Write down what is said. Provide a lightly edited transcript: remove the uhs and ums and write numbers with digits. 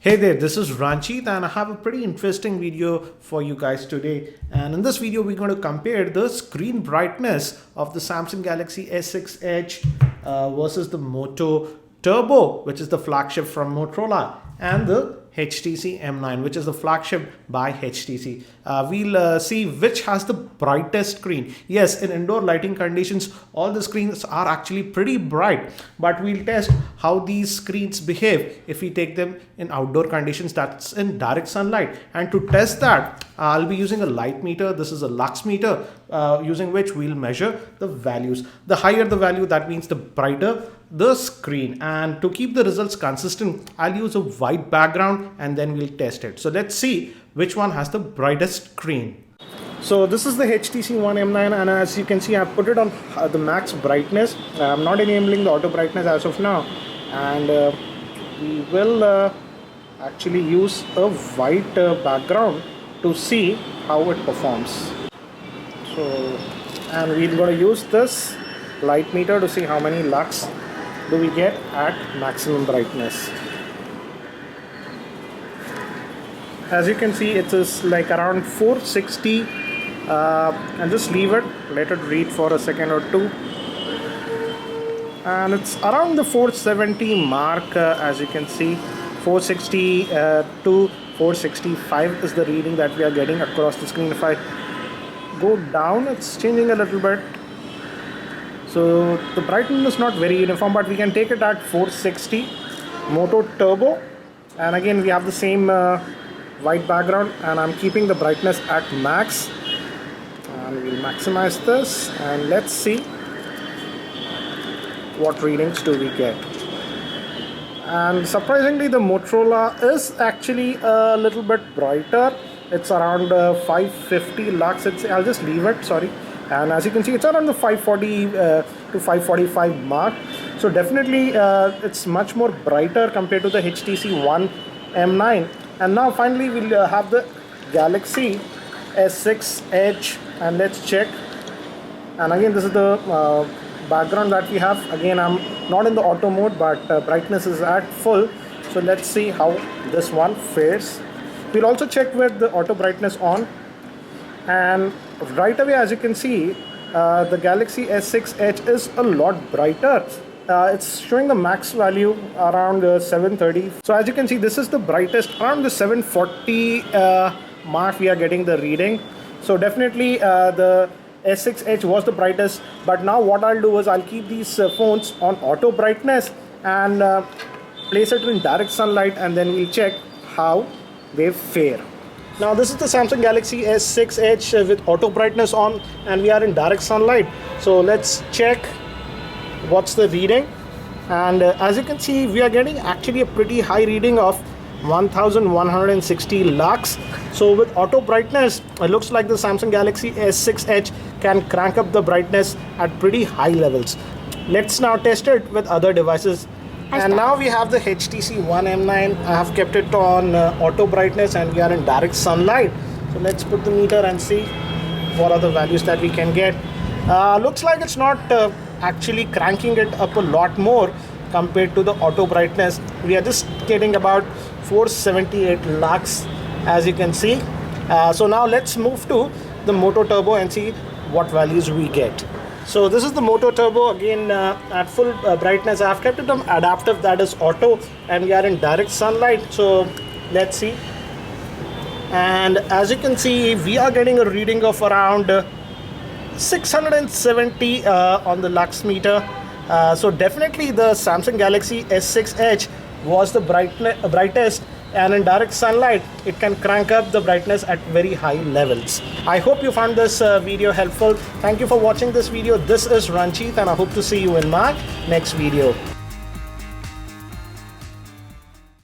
Hey there, this is Ranjit and I have a pretty interesting video for you guys today. And in this video, we're going to compare the screen brightness of the Samsung Galaxy S6 Edge versus the Moto Turbo, which is the flagship from Motorola, and the HTC M9, which is the flagship by HTC. We'll see which has the brightest screen. Yes, in indoor lighting conditions, all the screens are actually pretty bright, but we'll test how these screens behave if we take them in outdoor conditions, that's in direct sunlight. And to test that, I'll be using a light meter. This is a lux meter, using which we'll measure the values. The higher the value, that means the brighter the screen. And to keep the results consistent, I'll use a white background and then we'll test it. So let's see which one has the brightest screen. So this is the HTC One M9, and as you can see, I've put it on the max brightness. I'm not enabling the auto brightness as of now, and we will actually use a white background to see how it performs. So, and we're going to use this light meter to see how many lux do we get at maximum brightness. As you can see, it is like around 460, and just leave it, let it read for a second or two, and it's around the 470 mark. As you can see, 460 to 465 is the reading that we are getting across the screen. If I go down, it's changing a little bit. So the brightness is not very uniform, but we can take it at 460. Moto Turbo, and again we have the same white background, and I'm keeping the brightness at max, and we'll maximize this and let's see what readings do we get. And surprisingly, the Motorola is actually a little bit brighter. It's around 550 lux. I'll just leave it, sorry. And as you can see, it's around the 540 to 545 mark. So definitely it's much more brighter compared to the HTC One M9. And now finally we'll have the Galaxy S6 Edge, and let's check. And again, this is the background that we have. Again, I'm not in the auto mode, but brightness is at full. So let's see how this one fares. We'll also check with the auto brightness on, and right away, as you can see, the Galaxy S6 Edge is a lot brighter. It's showing the max value around 730. So as you can see, this is the brightest. Around the 740 mark we are getting the reading. So definitely the S6 Edge was the brightest. But now what I'll do is I'll keep these phones on auto brightness and place it in direct sunlight, and then we'll check how they fare. Now this is the Samsung Galaxy S6 Edge with auto brightness on, and we are in direct sunlight. So let's check what's the reading. And as you can see, we are getting actually a pretty high reading of 1160 lux. So with auto brightness, it looks like the Samsung Galaxy S6 Edge can crank up the brightness at pretty high levels. Let's now test it with other devices. And now we have the HTC One M9. I have kept it on auto brightness, and we are in direct sunlight. So let's put the meter and see what are the values that we can get. Looks like it's not actually cranking it up a lot more compared to the auto brightness. We are just getting about 478 lux, as you can see. So now let's move to the Moto Turbo and see what values we get. So this is the Moto Turbo, again at full brightness. I have kept it on adaptive, that is auto, and we are in direct sunlight. So let's see. And as you can see, we are getting a reading of around 670 on the lux meter. So definitely the Samsung Galaxy S6 Edge was the brightest, and in direct sunlight it can crank up the brightness at very high levels. I hope you found this video helpful. Thank you for watching this video. This is Ranjit, and I hope to see you in my next video.